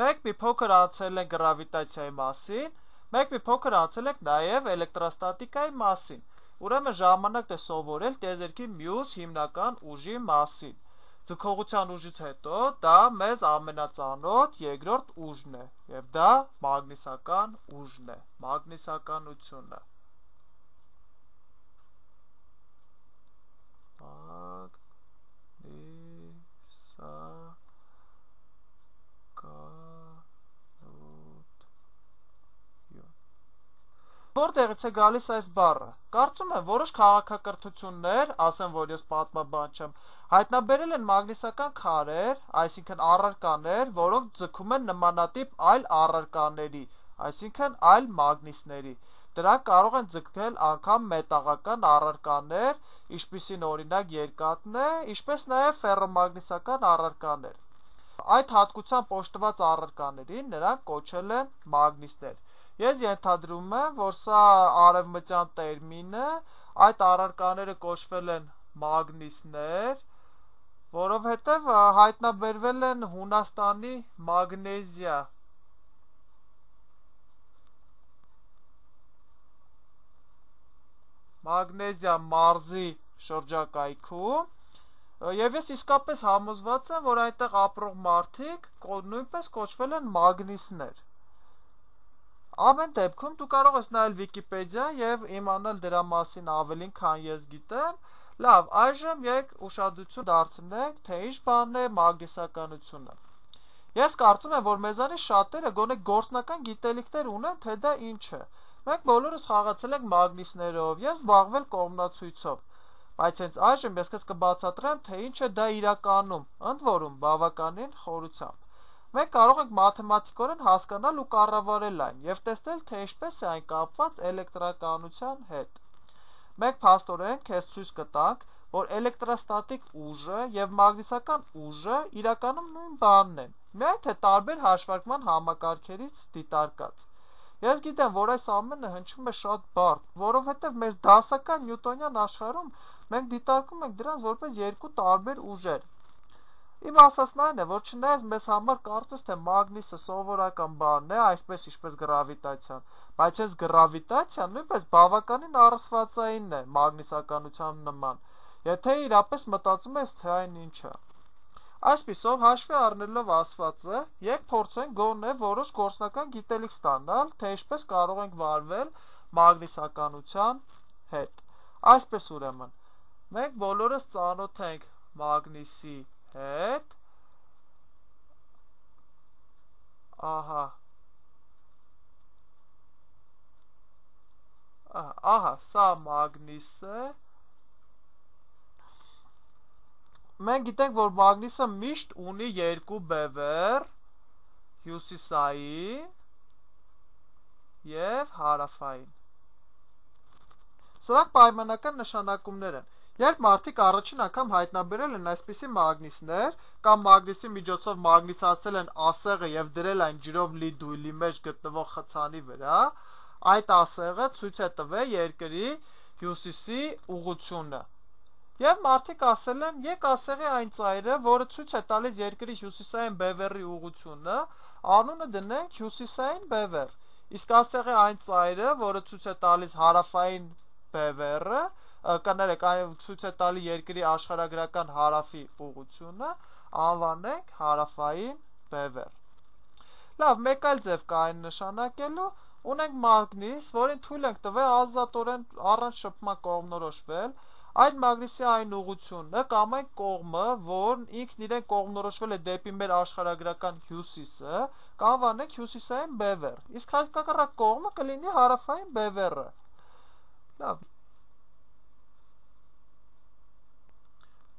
Մենք մի փոքր անցել ենք գրավիտացիայի մասին, մենք մի փոքր անցել ենք նաև էլեկտրոստատիկայի մասին։ Ուրեմն ժամանակն է սովորել տիեզերքի մյուս հիմնական ուժի մասին։ Ձգողության ուժից հետո դա մեզ ամենածանոթ երկրորդ ուժն է, եւ դա մագնիսական ուժն է, մագնիսականությունը։ Որտեղից է գալիս այս բառը։ Կարծում եմ, որոշ քաղաքակրթություններ, ասեմ, որ ես պատմաբան չեմ, հայտնաբերել են մագնիսական քարեր, այսինքն առարկաներ, որոնք ձգում են նմանատիպ այլ առարկաների, այսինքն այլ մագնիսների։ Դրանք կարող են ձգել անգամ մետաղական առարկաներ, ինչպիսին օրինակ երկաթն է, ինչպես նաև ֆերոմագնիսական առարկաներ։ Այդ հատկությամբ օժտված առարկաներին նրանք կոչել են մագնիսներ։ Ես ենթադրում եմ, որ սա արևմտյան տերմին է, այդ առարկաները կոչվել են մագնիսներ, որովհետև հայտնաբերվել են Հունաստանի մագնեզիա մարզի շրջակայքում եւ ես իսկապես համոզված եմ, որ այնտեղ ապրող մարդիկ նույնպես կոչվել են մագնիսներ։ Ամեն դեպքում դու կարող ես նայել Վիկիպեդիա եւ իմանալ դրա մասին ավելին, քան ես գիտեմ։ Լավ, այժմ եք ուշադրություն դարձնենք, թե ինչ բանն է մագնիսականությունը։ Ես կարծում եմ, որ մեզանից շատերը գոնե գործնական գիտելիքներ ունեն, թե դա ինչ է։ Մենք բոլորս խաղացել ենք մագնիսներով եւ զբաղվել կողմնացույցով։ Բայց հենց այժմ ես քեզ կբացատրեմ, թե ինչ է դա իրականում, ընդ որում բավականին խորությամբ։ Մենք կարող ենք մաթեմատիկորեն հասկանալ ու կառավարել այն եւ տեսնել, թե ինչպես է այն կապված էլեկտրականության հետ։ Մենք փաստորեն քեզ ցույց կտանք, որ էլեկտրոստատիկ ուժը եւ մագնիսական ուժը իրականում նույն բանն են, միայն թե տարբեր հաշվարկման համակարգերից դիտարկած։ Ես գիտեմ, որ այս ամենը հնչում է շատ բարդ, որովհետեւ մեր դասական նյուտոնյան աշխարհում մենք դիտարկում ենք դրանց որպես երկու տարբեր ուժեր։ Իմ ասածն այն է, որ չնայած մեզ համար կարծես թե մագնիսը սովորական բան է, այսպես ինչպես գրավիտացիան, բայց այս գրավիտացիան նույնպես բավականին առեղծվածային է մագնիսականության նման, եթե իրապես մտածում ես, թե այն ինչ է։ Այսպիսով, հաշվի առնելով ասվածը, եք փորձենք գոնե որոշ գործնական գիտելիք ստանալ, թե ինչպես կարող ենք վարվել մագնիսականության հետ։ Այսպես ուրեմն, մենք բոլորս ծանոթ ենք մագնիսի հետ, ահա, սա մագնիսը է, մենք գիտենք, որ մագնիսը միշտ ունի երկու բևեռ, հյուսիսային և հարավային։ Սրանք պայմանական նշանակումներ են։ Երբ մարդիկ առաջին անգամ հայտնաբերել են այսպիսի մագնիսներ, կամ մագնիսի միջոցով մագնիսացել են ասեղը եւ դրել այն ջրով լի դույլի մեջ գտնվող խցանի վրա, այդ ասեղը ցույց է տվել երկրի հյուսիսի ուղղությունը։ Եվ մարդիկ ասել են, եք ասեղի այն ծայրը, որը ցույց է տալիս երկրի հյուսիսային բևեռի ուղղությունը, անունը դնենք հյուսիսային բևեռ։ Իսկ ասեղի այն ծայրը, որը ցույց է տալիս հարավային բևեռը, կներեք, այն ցույց է տալի երկրի աշխարհագրական հարավի ուղղությունը, անվանենք հարավային բևեռ։ Լավ, մեկ այլ ձև կա այն նշանակելու, ունենք մագնիս, որին թույլ ենք տվել ազատորեն առանց շփման կողմնորոշվել, այդ մագնիսի այն ուղղությունը կամ այն կողմը, որն ինքն իրեն կողմնորոշվել է դեպի մեր աշխարհագրական հյուսիսը, կանվանենք հյուսիսային բևեռ, իսկ հակառակ կողմը կլինի հարավային բևեռը։ Լավ։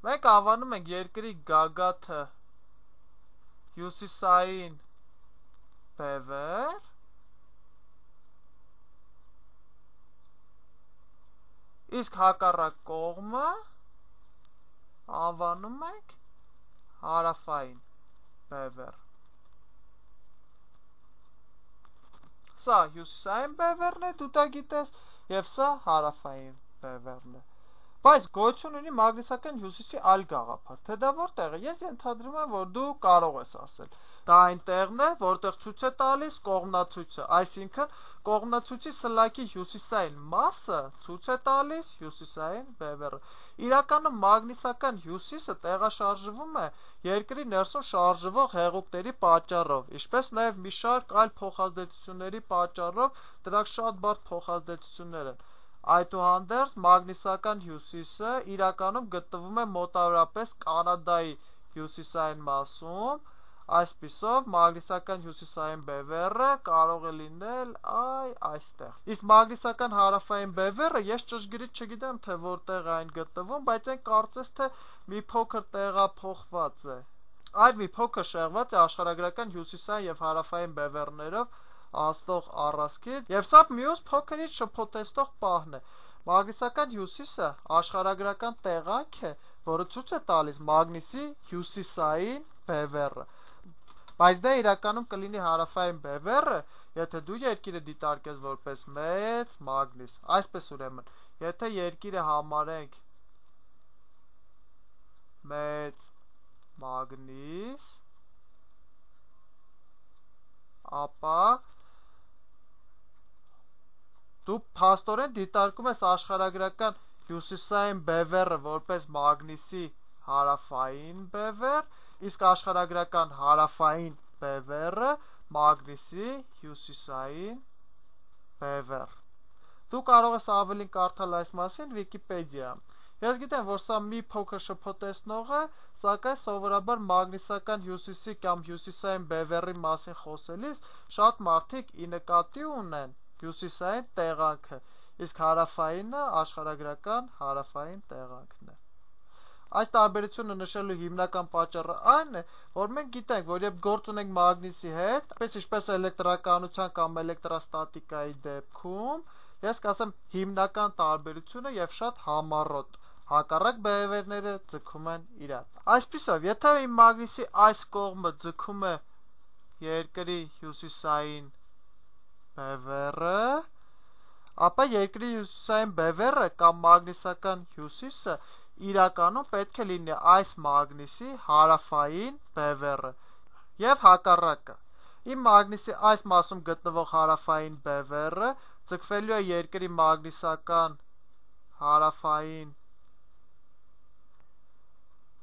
Մենք անվանում ենք երկրի գագաթը հյուսիսային բևեռ, իսկ հակառակ կողմը անվանում ենք հարավային բևեռ։ Սա հյուսիսային բևեռն է, դու դա գիտես, եւ սա հարավային բևեռն է։ Բայց գոյություն ունի մագնիսական հյուսիսի այլ գաղափար, թե դա որտեղ է, ես ենթադրում եմ, որ դու կարող ես ասել։ դա այն տեղն է, որտեղ ցույց է տալիս կողմնացույցը, այսինքն կողմնացույցի սլաքի հյուսիսային մասը ցույց է տալիս հյուսիսային բևեռը։ Իրականում մագնիսական հյուսիսը տեղաշարժվում է երկրի ներսում շարժվող հեղուկների պատճառով, ինչպես նաև մի շարք այլ փոխազդեցությունների պատճառով, դրանք շատ բարդ փոխազդեցություններ են։ Այդուհանդերձ մագնիսական հյուսիսը իրականում գտնվում է մոտավորապես Կանադայի հյուսիսային մասում, այսպիսով մագնիսական հյուսիսային բևեռը կարող է լինել այստեղ։ Իսկ մագնիսական հարավային բևեռը ես ճշգրիտ չգիտեմ, թե որտեղ այն գտնվում, բայց այն կարծես թե մի փոքր տեղափոխված է։ Այլ մի փոքր շեղված է աշխարհագրական հյուսիսային եւ հարավային բևեռներով անցնող առասկից, եւ սա մյուս փոքրից շփոթեցնող պահն է։ Մագնիսական հյուսիսը աշխարհագրական տեղանք է, որը ցույց է տալիս մագնիսի հյուսիսային բևեռը։ Բայց դա իրականում կլինի հարավային բևեռը, եթե դու երկիրը դիտարկես որպես մեծ մագնիս։ Այսպես ուրեմն, եթե երկիրը համարենք մեծ մագնիս, ապա դու փաստորեն դիտարկում ես աշխարհագրական հյուսիսային բևեռը որպես մագնիսի հարավային բևեռ, իսկ աշխարհագրական հարավային բևեռը մագնիսի հյուսիսային բևեռ։ Դու կարող ես ավելին կարդալ այս մասին Վիկիպեդիայում։ Ես գիտեմ, որ սա մի փոքր շփոթեցնող է, սակայն սովորաբար մագնիսական հյուսիսի կամ հյուսիսային բևեռի մասին խոսելիս շատ մարդիկ ի նկատի ունեն հյուսիսային տեղանքը, իսկ հարավայինը աշխարհագրական հարավային տեղանքն է։ Այս տարբերությունը նշելու հիմնական պատճառը այն է, որ մենք գիտենք, որ երբ գործ ունենք մագնիսի հետ, ինչպես էլեկտրականության կամ էլեկտրաստատիկայի դեպքում, ես կասեմ հիմնական տարբերությունը եւ շատ համառոտ, հակառակ բևեռները ձգում են իրար։ Այսպիսով, եթե իմ մագնիսի այս կողմը ձգում է երկրի հյուսիսային բևեռը, ապա երկրի հյուսիսային բևեռը կամ մագնիսական հյուսիսը իրականում պետք է լինի այս մագնիսի հարավային բևեռը եւ հակառակը։ Իմ մագնիսի այս մասում գտնվող հարավային բևեռը ձգվելու է երկրի մագնիսական հարավային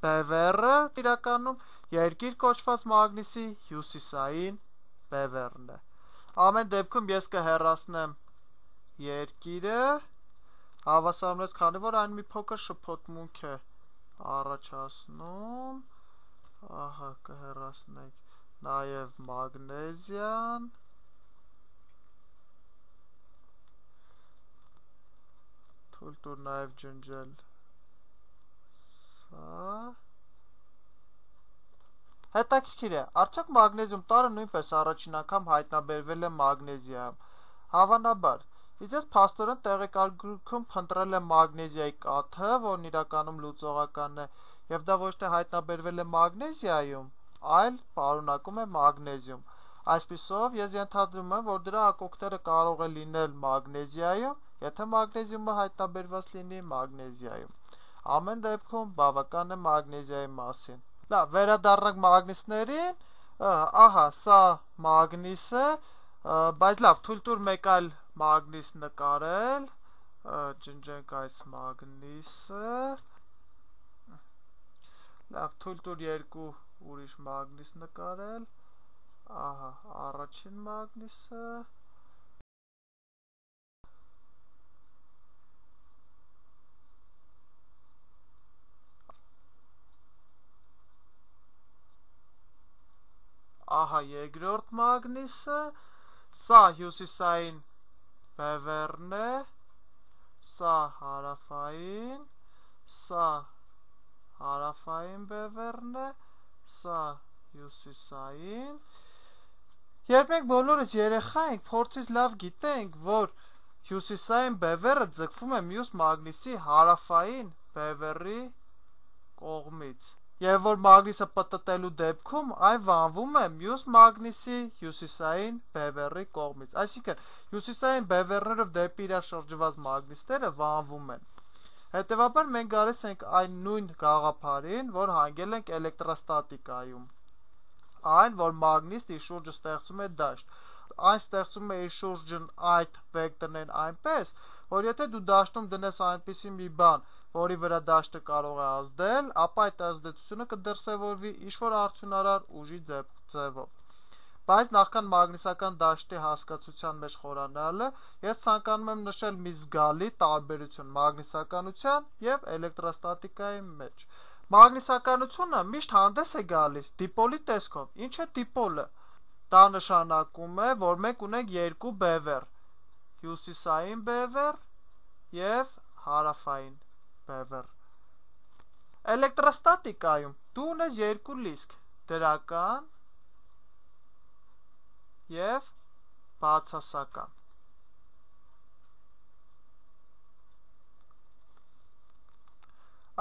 բևեռը, իրականում երկիր կոչված մագնիսի հյուսիսային բևեռն է։ Ամեն դեպքում ես կհեռացնեմ երկիրը, հավասարումից, քանի որ այն մի փոքր շփոթմունք է առաջացնում, ահա կհեռացնենք նաև մագնեզիան, թույլ տուր նաև ջնջել սա։ Հետաքրքիր է, արդյոք մագնեզիում տարը նույնպես առաջին անգամ հայտնաբերվել է մագնեզիայում։ Հավանաբար, իսկ ես փաստորեն տեղեկագրքում փնտրել եմ մագնեզիայի կաթը, որն իրականում լուծողական է, եւ դա ոչ թե հայտնաբերվել է մագնեզիայում, այլ պարունակում է մագնեզիում։ Այսպիսով, ես ենթադրում եմ, որ դրա ակունքները կարող է լինել մագնեզիայում, եթե մագնեզիումը հայտնաբերված լինի մագնեզիայում։ Ամեն դեպքում բավական է մագնեզիայի մասին։ Լավ, վերադառնանք մագնիսներին, ահա, սա մագնիս է, բայց լավ, թույլ տուր մեկ այլ մագնիս նկարել, ջնջենք այս մագնիսը, լավ, թույլ տուր երկու ուրիշ մագնիս նկարել, ահա, առաջին մագնիսը, ահա երկրորդ մագնիսը, սա հյուսիսային բևեռն է, սա հարավային, սա հարավային բևեռն է, սա հյուսիսային։ Երբ մենք բոլորս երեխա ենք, փորձից լավ գիտենք, որ հյուսիսային բևեռը ձգվում է մյուս մագնիսի հարավային բևեռի կողմից։ Եվ որ մագնիսը պտտելու դեպքում այն վանվում է մյուս մագնիսի հյուսիսային բևեռի կողմից։ Այսինքն, հյուսիսային բևեռներով դեպի իրար շրջված մագնիսները վանվում են։ Հետևաբար մենք գալիս ենք այն նույն գաղափարին, որ հանգել ենք էլեկտրաստատիկայում։ Այն, որ մագնիսն իր շուրջը ստեղծում է դաշտ։ Այն ստեղծում է իր շուրջն այդ վեկտորներն այնպես, որ եթե դու դաշտում դնես այնպիսի մի բան, որի վրա դաշտը կարող է ազդել, ապա այդ ազդեցությունը կդրսևորվի ինչ-որ արդյունարար ուժի ձևով։ Բայց նախքան մագնիսական դաշտի հասկացության մեջ խորանալը, ես ցանկանում եմ նշել մի զգալի տարբերություն մագնիսականության եւ էլեկտրոստատիկայի մեջ։ Մագնիսականությունը միշտ հանդես է գալիս դիպոլի տեսքով։ Ինչ է դիպոլը։ Դա նշանակում է, որ մենք ունենք երկու բևեռ՝ հյուսիսային բևեռ եւ հարավային բևեռ։ Էլեկտրոստատիկայում դու ունես երկու լիսկ՝ դրական եւ բացասական։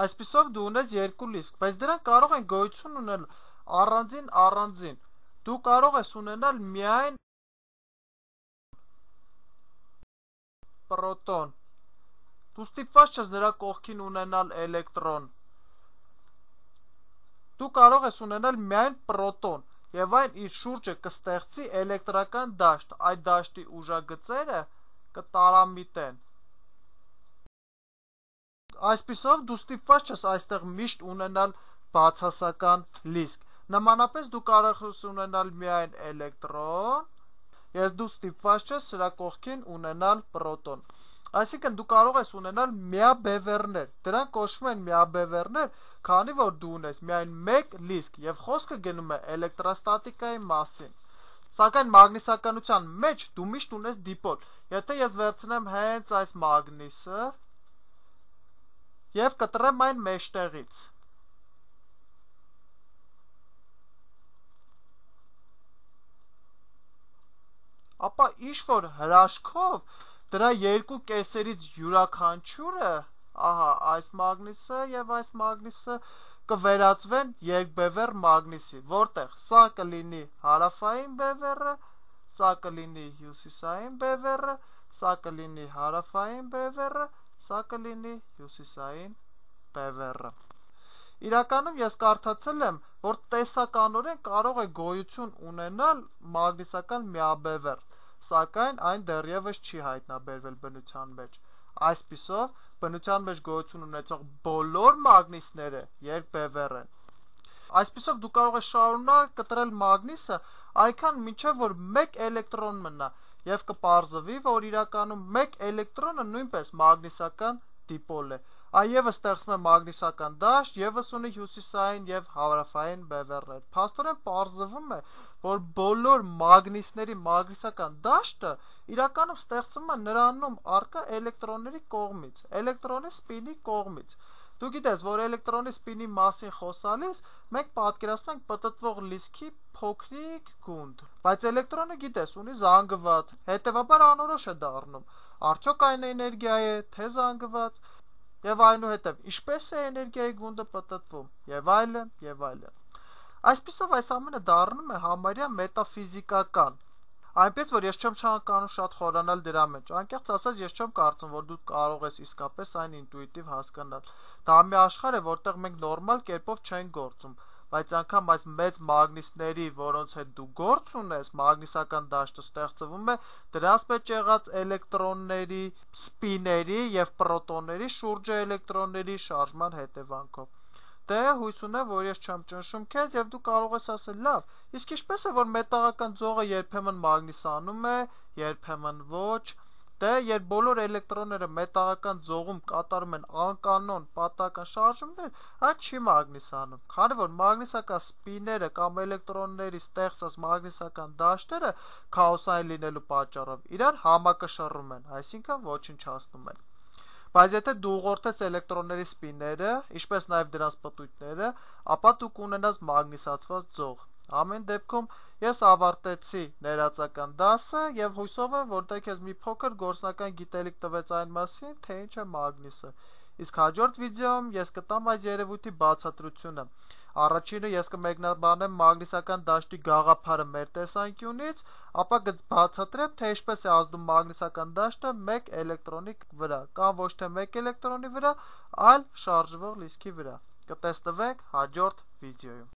Այսպիսով դու ունես երկու լիսկ, բայց դրանք կարող են գոյություն ունենալ առանձին։ Դու կարող ես ունենալ միայն պրոտոն։ Դու ստիպված չես նրա կողքին ունենալ էլեկտրոն։ Դու կարող ես ունենալ միայն պրոտոն, եւ այն իր շուրջը կստեղծի էլեկտրական դաշտ։ Այդ դաշտի ուժագծերը կտարամիտեն։ Այսպիսով դու ստիպված չես այստեղ միշտ ունենալ բացասական լիսկ։ Նմանապես դու կարող ես ունենալ միայն էլեկտրոն, եւ դու ստիպված չես սրա կողքին ունենալ պրոտոն։ Այսինքն դու կարող ես ունենալ միաբևեռներ։ Դրանք կոչվում են միաբևեռներ, քանի որ դու ունես միայն մեկ լիսկ եւ խոսքը գնում է էլեկտրոստատիկայի մասին։ Սակայն մագնիսականության մեջ դու միշտ ունես դիպոլ։ Եթե ես վերցնեմ հենց այս մագնիսը եւ կտրեմ այն մեջտեղից, ապա ինչ-որ հրաշքով դրա երկու կեսերից յուրաքանչյուրը, ահա, այս մագնիսը եւ այս մագնիսը կվերածվեն երկբևեռ մագնիսի, որտեղ սա կլինի հարավային բևեռը, սա կլինի հյուսիսային բևեռը, սա կլինի հարավային բևեռը, սա կլինի հյուսիսային բևեռը։ Իրականում ես կարդացել եմ, որ տեսականորեն կարող է գոյություն ունենալ մագնիսական միաբևեռ, սակայն այն դեռևս չի հայտնաբերվել բնության մեջ։ Այսպիսով, բնության մեջ գոյություն ունեցող բոլոր մագնիսները երկբևեռ են։ Այսպիսով դու կարող ես շարունակ կտրել մագնիսը այնքան մինչև որ մեկ էլեկտրոն մնա եւ կպարզվի, որ իրականում մեկ էլեկտրոնը նույնպես մագնիսական դիպոլ է։ Այն եւս ստեղծում է մագնիսական դաշտ, եւս ունի հյուսիսային եւ հարավային բևեռներ։ Փաստորեն պարզվում է, որ բոլոր մագնիսների մագնիսական դաշտը իրականում ստեղծվում է նրանում առկա էլեկտրոնների կողմից, էլեկտրոնի սպինի կողմից։ Դու գիտես, որ էլեկտրոնի սպինի մասին խոսալիս մենք պատկերացնում ենք պտտվող լիսկի փոքրիկ գունդ, բայց էլեկտրոնը գիտես ունի զանգված, հետևաբար անորոշ է դառնում, արդյոք այն էներգիա է, թե զանգված, եւ այնուհետեւ ինչպես է էներգիայի գունդը պտտվում, եւ այլն։ Այսպիսով այս ամենը դառնում է համարյա մետաֆիզիկական, այնպես որ ես չեմ ցանկանում շատ խորանալ դրա մեջ, անկեղծ ասած ես չեմ կարծում, որ դու կարող ես իսկապես այն ինտուիտիվ հասկանալ։ Դա մի աշխարհ է, որտեղ մենք նորմալ կերպով չենք գործում, բայց անգամ այս մեծ մագնիսների, որոնց հետ դու գործ ունես, մագնիսական դաշտը ստեղծվում է դրանց մեջ եղած էլեկտրոնների, սպիների եւ պրոտոնների շուրջը էլեկտրոնների շարժման հետևանքով։ Դե հույս ունեմ, որ ես չեմ ճնշում քեզ եւ դու կարող ես ասել՝ լավ, իսկ ինչպես է որ մետաղական ձողը երբեմն մագնիսանում է, երբեմն ոչ։ Դե երբ բոլոր էլեկտրոնները մետաղական ձողում կատարում են անկանոն պատահական շարժումներ, այդ չի մագնիսանում, քանի որ մագնիսական սպիները կամ էլեկտրոնների ստեղծած մագնիսական դաշտերը քաոսային լինելու պատճառով իրար համակշռում են, այսինքն ոչնչացնում են։ Բայց եթե դու ուղղորդես էլեկտրոնների սպիները, ինչպես նաև դրանց պտույտները, ապա դու կունենաս մագնիսացված ձող։ Ամեն դեպքում ես ավարտեցի ներածական դասը եւ հույսով եմ, որ դա քեզ մի փոքր գործնական գիտելիք տվեց այն մասին, թե ինչ է մագնիսը։ Իսկ հաջորդ վիդեոյում ես կտամ այս երևույթի բացատրությունը։ Առաջինը ես կմեկնաբանեմ մագնիսական դաշտի գաղափարը մեր տեսանկյունից, ապա կբացատրեմ, թե ինչպես է ազդում մագնիսական դաշտը մեկ էլեկտրոնի վրա, կամ ոչ թե մեկ էլեկտրոնի վրա, այլ շարժվող լիսկի վրա։ Կտեսնվենք հաջորդ վիդեոյում։